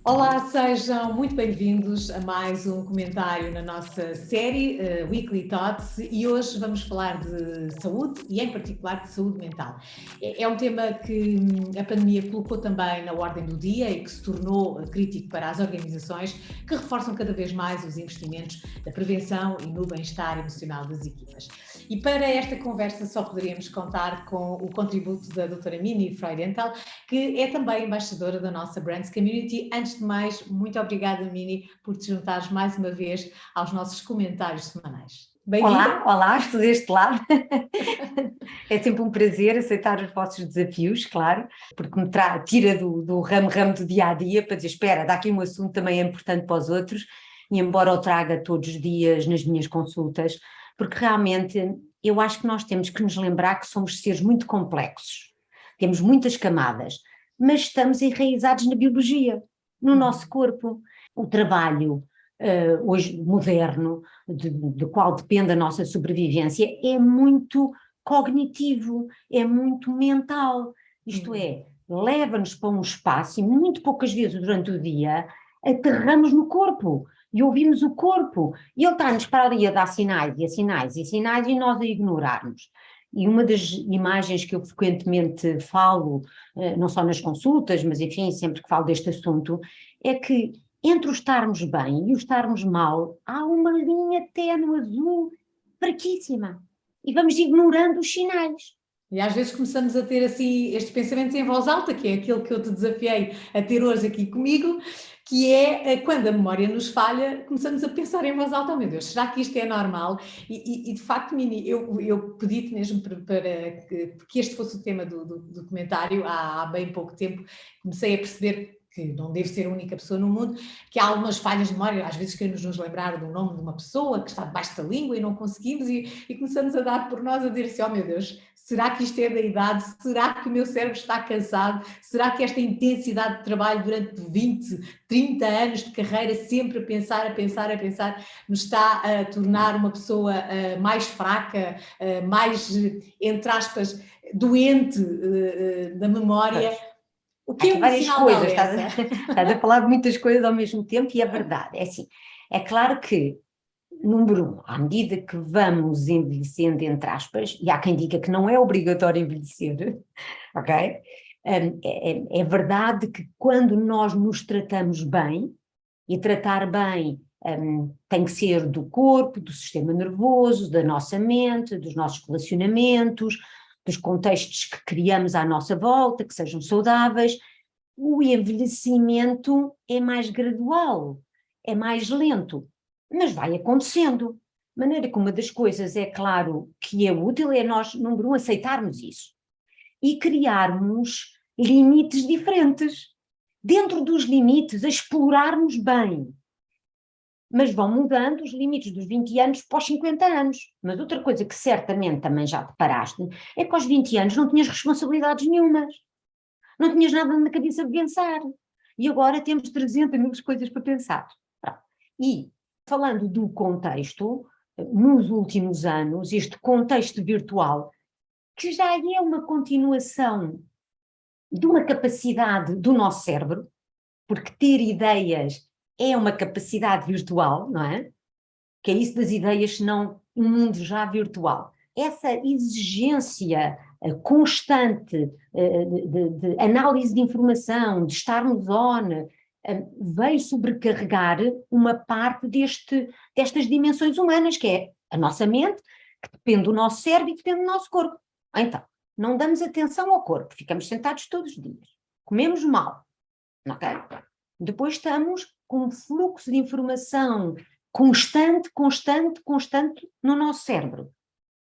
Olá, sejam muito bem-vindos a mais um comentário na nossa série Weekly Thoughts e hoje vamos falar de saúde e em particular de saúde mental. É um tema que a pandemia colocou também na ordem do dia e que se tornou crítico para as organizações que reforçam cada vez mais os investimentos na prevenção e no bem-estar emocional das equipas. E para esta conversa só poderíamos contar com o contributo da doutora Mini Freudenthal, que é também embaixadora da nossa Brands Community. Antes de mais, muito obrigada, Mini, por te juntares mais uma vez aos nossos comentários semanais. Bem-vinda! Olá, estou deste lado. É sempre um prazer aceitar os vossos desafios, claro, porque me tira do ramo do dia a dia para dizer, espera, dá aqui um assunto também importante para os outros, e embora eu traga todos os dias nas minhas consultas, porque realmente eu acho que nós temos que nos lembrar que somos seres muito complexos, temos muitas camadas, mas estamos enraizados na biologia, no nosso corpo. O trabalho hoje moderno, do qual depende a nossa sobrevivência, é muito cognitivo, é muito mental, isto é, leva-nos para um espaço e muito poucas vezes durante o dia aterramos no corpo e ouvimos o corpo e ele está-nos para ali a dar sinais e sinais e sinais e nós a ignorarmos. E uma das imagens que eu frequentemente falo, não só nas consultas, mas enfim, sempre que falo deste assunto, é que entre o estarmos bem e o estarmos mal, há uma linha ténue azul fraquíssima. E vamos ignorando os sinais. E às vezes começamos a ter assim estes pensamentos em voz alta, que é aquilo que eu te desafiei a ter hoje aqui comigo, que é quando a memória nos falha, começamos a pensar em voz alta, oh meu Deus, será que isto é normal? E de facto, Mini, eu pedi-te mesmo para que este fosse o tema do comentário há bem pouco tempo, comecei a perceber que não devo ser a única pessoa no mundo, que há algumas falhas de memória, às vezes queremos nos lembrar do nome de uma pessoa que está debaixo da língua e não conseguimos, e começamos a dar por nós a dizer assim, oh meu Deus, será que isto é da idade? Será que o meu cérebro está cansado? Será que esta intensidade de trabalho durante 20, 30 anos de carreira, sempre a pensar, nos está a tornar uma pessoa mais fraca, mais, entre aspas, doente da memória? Pois. O Há que é aqui um várias sinal de coisas, alerta? estás a falar de muitas coisas ao mesmo tempo e é verdade. É assim, é claro que, número um, à medida que vamos envelhecendo, entre aspas, e há quem diga que não é obrigatório envelhecer, ok? É verdade que quando nós nos tratamos bem, e tratar bem tem que ser do corpo, do sistema nervoso, da nossa mente, dos nossos relacionamentos, dos contextos que criamos à nossa volta, que sejam saudáveis. O envelhecimento é mais gradual, é mais lento, mas vai acontecendo. De maneira que uma das coisas, é claro, que é útil é nós, número um, aceitarmos isso e criarmos limites diferentes. Dentro dos limites, a explorarmos bem. Mas vão mudando os limites dos 20 anos para os 50 anos. Mas outra coisa que certamente também já te paraste é que aos 20 anos não tinhas responsabilidades nenhumas. Não tinhas nada na cabeça de pensar. E agora temos 300 mil coisas para pensar. E, falando do contexto, nos últimos anos, este contexto virtual, que já é uma continuação de uma capacidade do nosso cérebro, porque ter ideias é uma capacidade virtual, não é? Que é isso das ideias, senão um mundo já virtual. Essa exigência constante de análise de informação, de estarmos on, veio sobrecarregar uma parte destas dimensões humanas, que é a nossa mente, que depende do nosso cérebro e depende do nosso corpo. Então, não damos atenção ao corpo, ficamos sentados todos os dias, comemos mal, ok? Depois estamos com um fluxo de informação constante no nosso cérebro.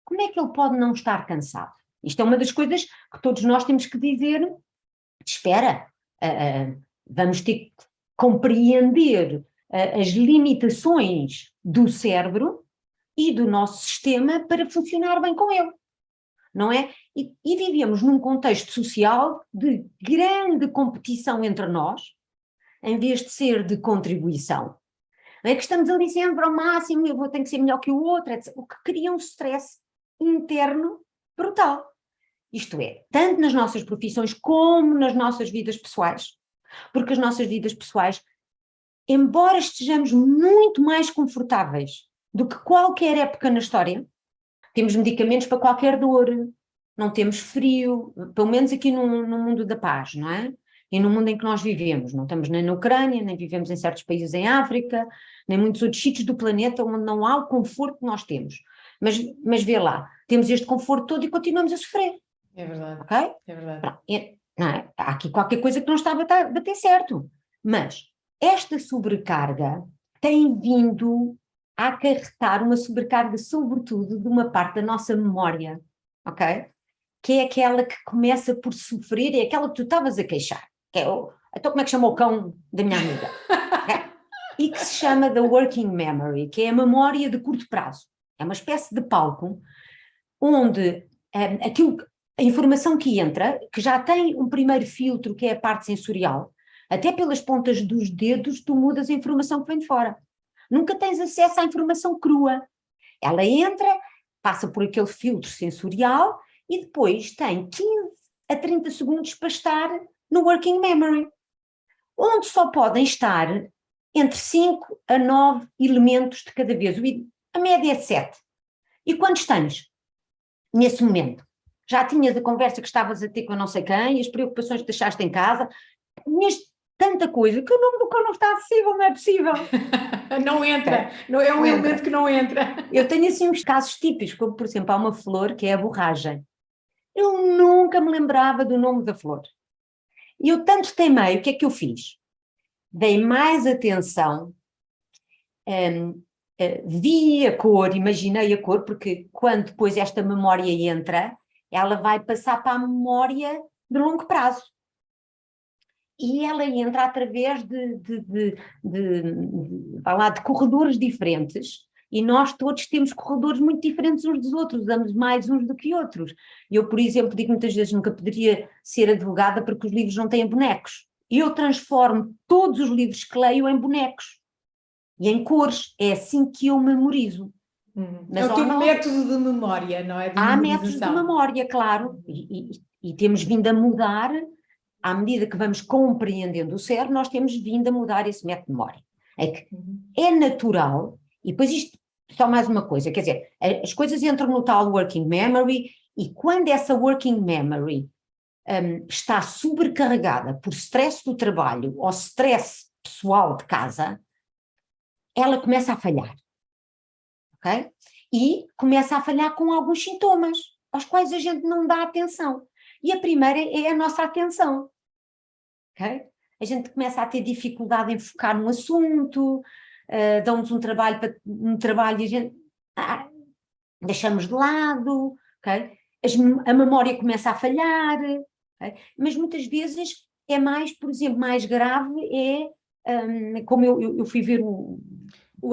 Como é que ele pode não estar cansado? Isto é uma das coisas que todos nós temos que dizer, espera, vamos ter que compreender as limitações do cérebro e do nosso sistema para funcionar bem com ele, não é? E vivemos num contexto social de grande competição entre nós, em vez de ser de contribuição. Não é que estamos ali sempre ao máximo, tenho que ser melhor que o outro, etc. O que cria um stress interno brutal. Isto é, tanto nas nossas profissões como nas nossas vidas pessoais. Porque as nossas vidas pessoais, embora estejamos muito mais confortáveis do que qualquer época na história, temos medicamentos para qualquer dor, não temos frio, pelo menos aqui no mundo da paz, não é? E no mundo em que nós vivemos, não estamos nem na Ucrânia, nem vivemos em certos países em África, nem muitos outros sítios do planeta onde não há o conforto que nós temos. Mas vê lá, temos este conforto todo e continuamos a sofrer. É verdade, ok? é verdade. Não é? Há aqui qualquer coisa que não está a bater certo. Mas esta sobrecarga tem vindo a acarretar uma sobrecarga, sobretudo, de uma parte da nossa memória, ok? Que é aquela que começa por sofrer, é aquela que tu estavas a queixar, que é então como é que chama o cão da minha amiga? Okay? E que se chama the working memory, que é a memória de curto prazo. É uma espécie de palco onde a informação que entra, que já tem um primeiro filtro, que é a parte sensorial, até pelas pontas dos dedos tu mudas a informação que vem de fora. Nunca tens acesso à informação crua. Ela entra, passa por aquele filtro sensorial e depois tem 15 a 30 segundos para estar no working memory, onde só podem estar entre 5 a 9 elementos de cada vez. A média é 7. E quantos tens nesse momento? Já tinhas a conversa que estavas a ter com não sei quem, as preocupações que deixaste em casa, tinhas tanta coisa que o nome do cão não está acessível, não é possível. Não entra, não é um elemento que não entra. Eu tenho assim uns casos típicos, como por exemplo há uma flor que é a borragem. Eu nunca me lembrava do nome da flor. E eu tanto teimei, o que é que eu fiz? Dei mais atenção, vi a cor, imaginei a cor, porque quando depois esta memória entra, ela vai passar para a memória de longo prazo. E ela entra através de corredores diferentes, e nós todos temos corredores muito diferentes uns dos outros, usamos mais uns do que outros. Eu, por exemplo, digo muitas vezes, nunca poderia ser advogada porque os livros não têm bonecos. Eu transformo todos os livros que leio em bonecos e em cores, é assim que eu memorizo. Mas é o teu método de memória, não é? De há métodos de memória, claro, e temos vindo a mudar. À medida que vamos compreendendo o cérebro, nós temos vindo a mudar esse método de memória. É que é natural, e depois isto, só mais uma coisa, quer dizer, as coisas entram no tal working memory, e quando essa working memory está sobrecarregada por stress do trabalho ou stress pessoal de casa, ela começa a falhar, ok? E começa a falhar com alguns sintomas, aos quais a gente não dá atenção. E a primeira é a nossa atenção. Okay? A gente começa a ter dificuldade em focar num assunto, dão-nos um trabalho e a gente deixamos de lado, okay? A memória começa a falhar, okay? Mas muitas vezes é mais, por exemplo, mais grave como eu fui ver o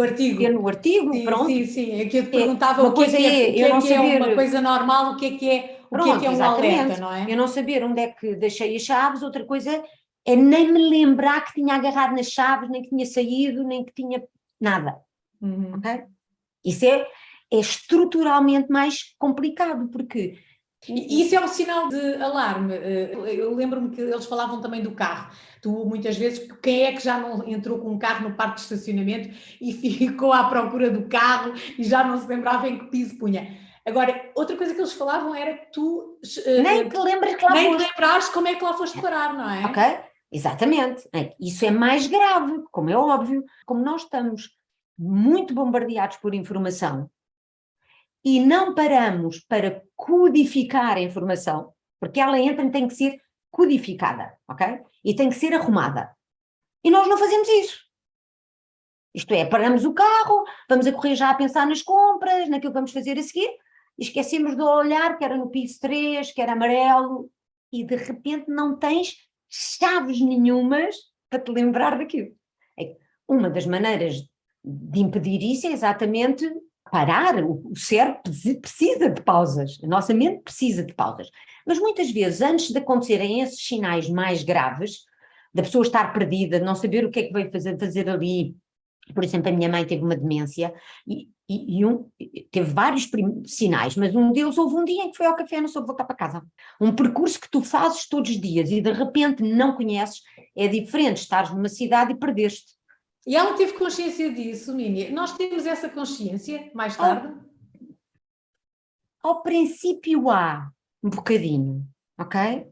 artigo. No artigo, sim, pronto. Sim, é que eu te perguntava o que é uma coisa normal, o que é um alerta, não é? Eu não saber onde é que deixei as chaves, outra coisa é nem me lembrar que tinha agarrado nas chaves, nem que tinha saído, nem que tinha nada. Okay? Isso é estruturalmente mais complicado, porque... E isso é um sinal de alarme. Eu lembro-me que eles falavam também do carro. Tu, muitas vezes, quem é que já não entrou com um carro no parque de estacionamento e ficou à procura do carro e já não se lembrava em que piso punha? Agora, outra coisa que eles falavam era que tu... nem te lembras que lá nem te lembrares como é que lá foste parar, não é? Ok, exatamente. Isso é mais grave, como é óbvio. Como nós estamos muito bombardeados por informação e não paramos para codificar a informação, porque ela entra e tem que ser codificada, ok? E tem que ser arrumada. E nós não fazemos isso. Isto é, paramos o carro, vamos a correr já a pensar nas compras, naquilo que vamos fazer a seguir, e esquecemos de olhar que era no piso 3, que era amarelo, e de repente não tens chaves nenhumas para te lembrar daquilo. Uma das maneiras de impedir isso é exatamente parar. O cérebro precisa de pausas, a nossa mente precisa de pausas. Mas muitas vezes, antes de acontecerem esses sinais mais graves, da pessoa estar perdida, não saber o que é que veio fazer ali. Por exemplo, a minha mãe teve uma demência e teve vários sinais, mas um deles houve um dia em que foi ao café, não soube voltar para casa. Um percurso que tu fazes todos os dias e de repente não conheces, É diferente estares numa cidade e perderes-te. E ela teve consciência disso, Nínia? Nós temos essa consciência mais tarde? Ao princípio há um bocadinho, ok?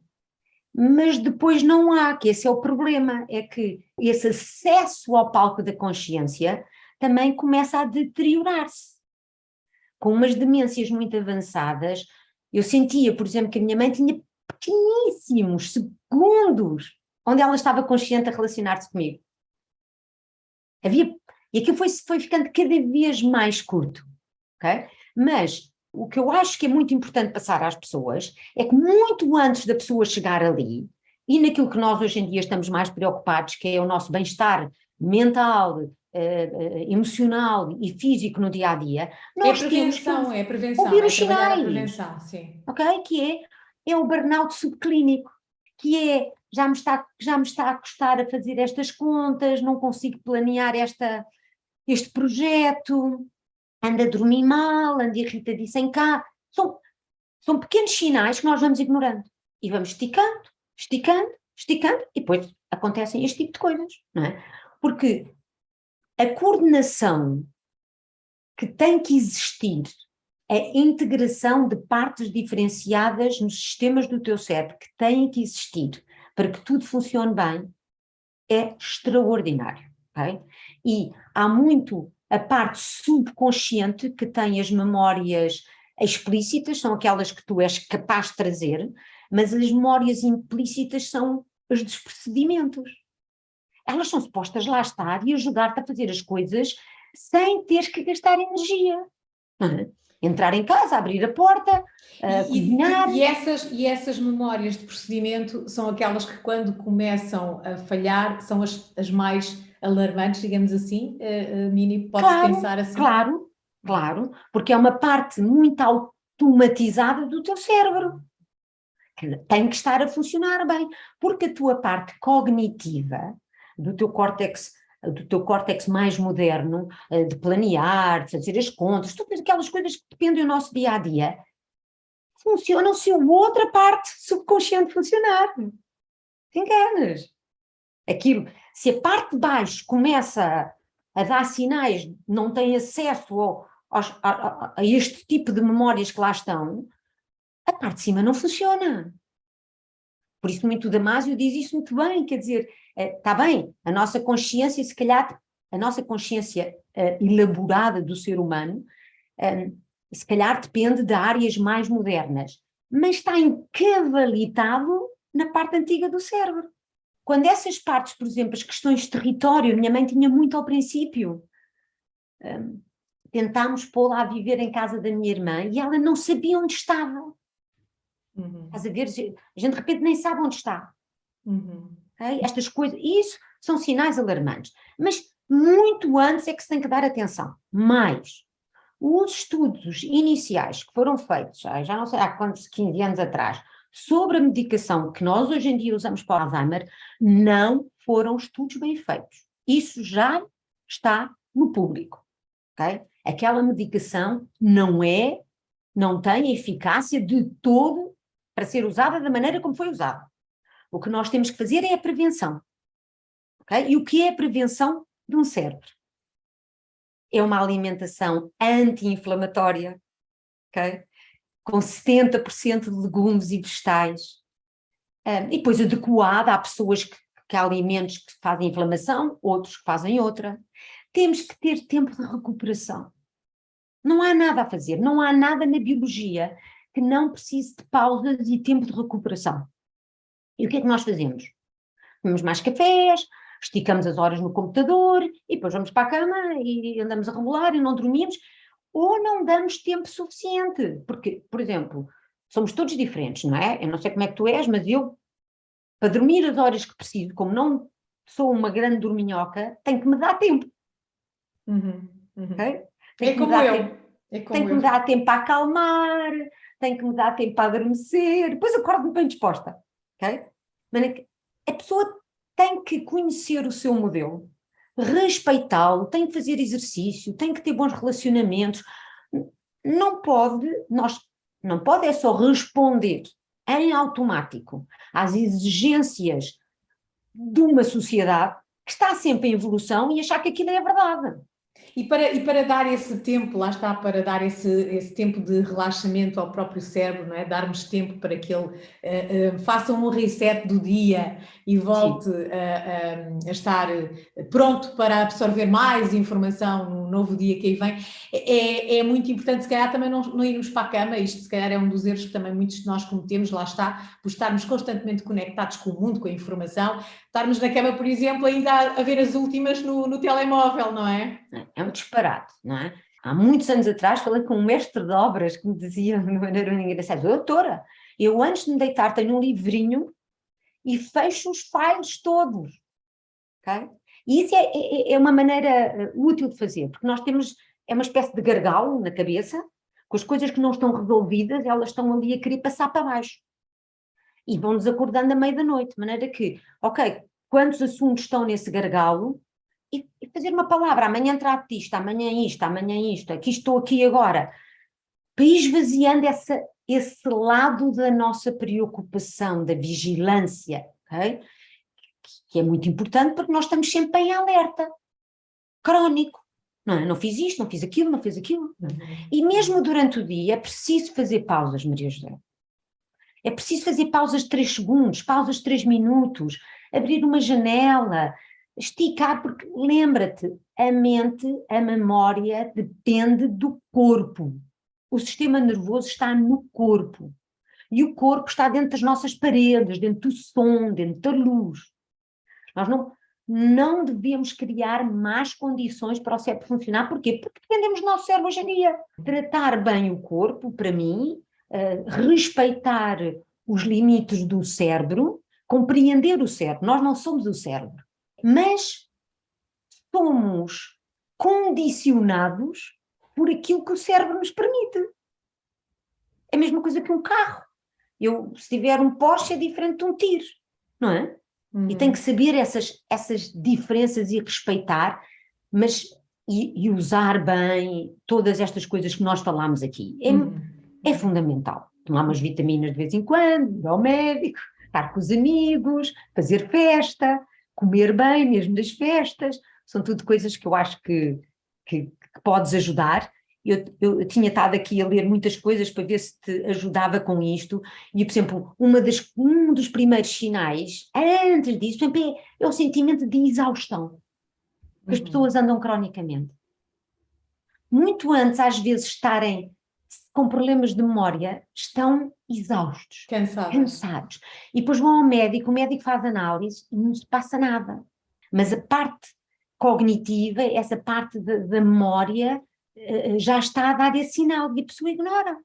Mas depois não há, que esse é o problema, é que esse acesso ao palco da consciência também começa a deteriorar-se. Com umas demências muito avançadas, eu sentia, por exemplo, que a minha mãe tinha pequeníssimos segundos onde ela estava consciente a relacionar-se comigo. E aquilo foi ficando cada vez mais curto, ok? Mas o que eu acho que é muito importante passar às pessoas é que muito antes da pessoa chegar ali, e naquilo que nós hoje em dia estamos mais preocupados, que é o nosso bem-estar mental, emocional e físico no dia a dia, nós temos que É prevenção, ouvir é os trabalhar a sinais, prevenção, sim. ok? Que é o burnout subclínico, que é já me está a custar a fazer estas contas, não consigo planear este projeto, anda a dormir mal, anda irritadiça em cá. São pequenos sinais que nós vamos ignorando. E vamos esticando, esticando, esticando, e depois acontecem este tipo de coisas, não é? Porque a coordenação que tem que existir, a integração de partes diferenciadas nos sistemas do teu cérebro que têm que existir para que tudo funcione bem, é extraordinário, ok? E há muito a parte subconsciente que tem as memórias explícitas, são aquelas que tu és capaz de trazer, mas as memórias implícitas são as dos procedimentos. Elas são supostas lá estar e ajudar-te a fazer as coisas sem teres que gastar energia. Entrar em casa, abrir a porta, cozinhar. E essas memórias de procedimento são aquelas que, quando começam a falhar, são as mais alarmantes, digamos assim, Mini, pode-se pensar assim. Claro, porque é uma parte muito automatizada do teu cérebro, que tem que estar a funcionar bem, porque a tua parte cognitiva do teu córtex mais moderno, de planear, de fazer as contas, todas aquelas coisas que dependem do nosso dia a dia, funcionam se a outra parte subconsciente funcionar. Te enganas. Se a parte de baixo começa a dar sinais, não tem acesso a este tipo de memórias que lá estão, a parte de cima não funciona. Por isso, muito Damásio diz isso muito bem, quer dizer, está bem, a nossa consciência, se calhar, a nossa consciência elaborada do ser humano, se calhar depende de áreas mais modernas, mas está encavalitado na parte antiga do cérebro. Quando essas partes, por exemplo, as questões de território, minha mãe tinha muito ao princípio, tentámos pô-la a viver em casa da minha irmã e ela não sabia onde estava. Estás a ver? A gente de repente nem sabe onde está. Okay? Estas coisas, isso são sinais alarmantes. Mas muito antes é que se tem que dar atenção. Mais, os estudos iniciais que foram feitos, já não sei há quantos, 15 anos atrás, sobre a medicação que nós hoje em dia usamos para o Alzheimer, não foram estudos bem feitos. Isso já está no público. Okay? Aquela medicação não tem eficácia de todo para ser usada da maneira como foi usada. O que nós temos que fazer é a prevenção. Okay? E o que é a prevenção de um cérebro? É uma alimentação anti-inflamatória, okay? Com 70% de legumes e vegetais, e depois adequada a pessoas que há alimentos que fazem inflamação, outros que fazem outra. Temos que ter tempo de recuperação. Não há nada a fazer, não há nada na biologia que não precise de pausas e tempo de recuperação. E o que é que nós fazemos? Tomamos mais cafés, esticamos as horas no computador e depois vamos para a cama e andamos a rebolar e não dormimos, ou não damos tempo suficiente, porque, por exemplo, somos todos diferentes, não é? Eu não sei como é que tu és, mas eu, para dormir as horas que preciso, como não sou uma grande dorminhoca, tenho que me dar tempo. Okay? É como eu. Tem que me dar tempo para acalmar, tem que me dar tempo para adormecer, depois acordo-me bem disposta. Okay? Mas a pessoa tem que conhecer o seu modelo, respeitá-lo, tem que fazer exercício, tem que ter bons relacionamentos. Não pode é só responder em automático às exigências de uma sociedade que está sempre em evolução e achar que aquilo é verdade. E para dar esse tempo, lá está, para dar esse tempo de relaxamento ao próprio cérebro, não é? Darmos tempo para que ele faça um reset do dia e volte a estar pronto para absorver mais informação no novo dia que aí vem, é muito importante, se calhar também não irmos para a cama, isto se calhar é um dos erros que também muitos de nós cometemos, lá está, por estarmos constantemente conectados com o mundo, com a informação, estarmos na cama, por exemplo, ainda a ver as últimas no telemóvel, não é? É um disparate, não é? Há muitos anos atrás falei com um mestre de obras que me dizia de maneira engraçada: doutora, eu antes de me deitar tenho um livrinho e fecho os files todos, ok? E isso é uma maneira útil de fazer, porque nós temos, é uma espécie de gargalo na cabeça, com as coisas que não estão resolvidas, elas estão ali a querer passar para baixo. E vão-nos acordando à meia da noite, de maneira que, ok, quantos assuntos estão nesse gargalo, e fazer uma palavra, amanhã trato disto, amanhã isto, aqui estou aqui agora, para ir esvaziando esse lado da nossa preocupação, da vigilância, ok? Que é muito importante porque nós estamos sempre em alerta, crónico, não é? Não fiz isto, não fiz aquilo, não fiz aquilo. Não. E mesmo durante o dia é preciso fazer pausas, Maria José. É preciso fazer pausas de 3 segundos, pausas de 3 minutos, abrir uma janela, esticar, porque lembra-te, a mente, a memória depende do corpo. O sistema nervoso está no corpo. E o corpo está dentro das nossas paredes, dentro do som, dentro da luz. Nós não devemos criar más condições para o cérebro funcionar. Porquê? Porque dependemos do nosso cérebro hoje em dia. Tratar bem o corpo, para mim, respeitar os limites do cérebro, compreender o cérebro. Nós não somos o cérebro, mas somos condicionados por aquilo que o cérebro nos permite. É a mesma coisa que um carro. Se tiver um Porsche é diferente de um Tir, não é? E tem que saber essas diferenças e respeitar, mas e usar bem todas estas coisas que nós falámos aqui. É fundamental. Tomar umas vitaminas de vez em quando, ir ao médico, estar com os amigos, fazer festa, comer bem mesmo nas festas, são tudo coisas que eu acho que podes ajudar. Eu tinha estado aqui a ler muitas coisas para ver se te ajudava com isto, e, por exemplo, um dos primeiros sinais, antes disso, é o sentimento de exaustão, que as pessoas andam cronicamente. Muito antes, às vezes, estarem com problemas de memória, estão exaustos, cansados. E depois vão ao médico, o médico faz análise e não se passa nada. Mas a parte cognitiva, essa parte da memória, já está a dar esse sinal e a pessoa ignora.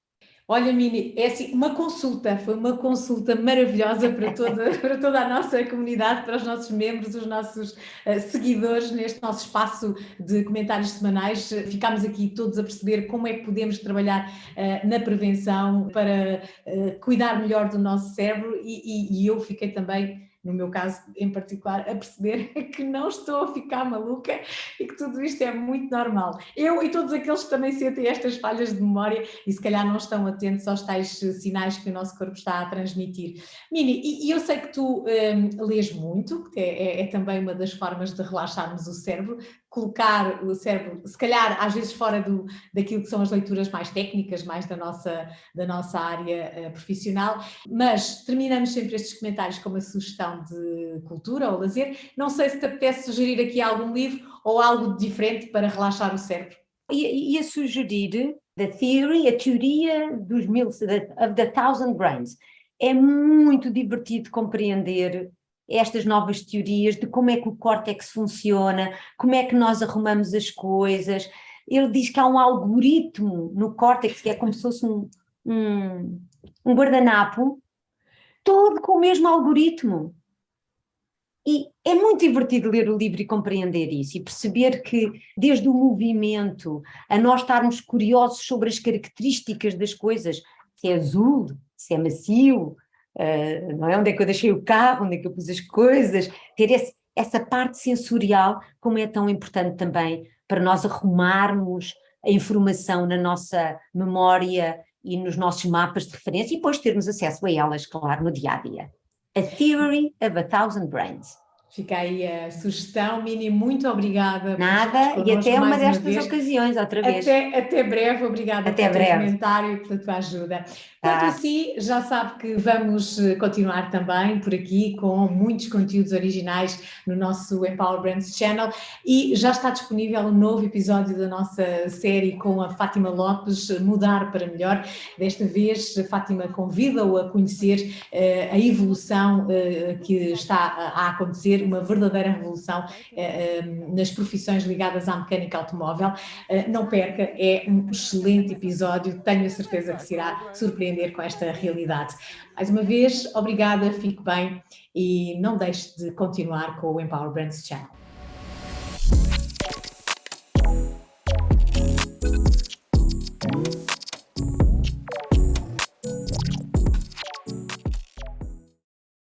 Olha, Mini, é assim, foi uma consulta maravilhosa para toda a nossa comunidade, para os nossos membros, os nossos seguidores neste nosso espaço de comentários semanais. Ficámos aqui todos a perceber como é que podemos trabalhar na prevenção para cuidar melhor do nosso cérebro e eu fiquei também, no meu caso em particular, a perceber que não estou a ficar maluca e que tudo isto é muito normal. Eu e todos aqueles que também sentem estas falhas de memória e se calhar não estão atentos aos tais sinais que o nosso corpo está a transmitir. Mini, e eu sei que tu lês muito, que é também uma das formas de relaxarmos o cérebro, colocar o cérebro, se calhar às vezes fora daquilo que são as leituras mais técnicas, mais da nossa área profissional, mas terminamos sempre estes comentários com uma sugestão de cultura ou lazer. Não sei se te apetece sugerir aqui algum livro ou algo diferente para relaxar o cérebro. Ia sugerir a teoria dos of the thousand brains. É muito divertido compreender estas novas teorias de como é que o córtex funciona, como é que nós arrumamos as coisas. Ele diz que há um algoritmo no córtex que é como se fosse um guardanapo, todo com o mesmo algoritmo. E é muito divertido ler o livro e compreender isso, e perceber que desde o movimento a nós estarmos curiosos sobre as características das coisas, se é azul, se é macio, não é? Onde é que eu deixei o carro, onde é que eu pus as coisas, ter essa parte sensorial, como é tão importante também para nós arrumarmos a informação na nossa memória e nos nossos mapas de referência e depois termos acesso a elas, claro, no dia a dia. A Theory of a Thousand Brains. Fica aí a sugestão, Mini, muito obrigada por estares Nada, e connosco até uma mais uma destas vez. ocasiões, outra vez. Até breve, obrigada Até pelo teu breve. comentário e pela tua ajuda. Quanto a Tá. si, já sabe que vamos continuar também por aqui com muitos conteúdos originais no nosso Empower Brands Channel e já está disponível um novo episódio da nossa série com a Fátima Lopes, Mudar para Melhor. Desta vez, a Fátima convida-o a conhecer a evolução que está a acontecer, uma verdadeira revolução nas profissões ligadas à mecânica automóvel. Não perca, é um excelente episódio, tenho a certeza que se irá surpreender com esta realidade. Mais uma vez, obrigada, fique bem e não deixe de continuar com o Empower Brands Channel.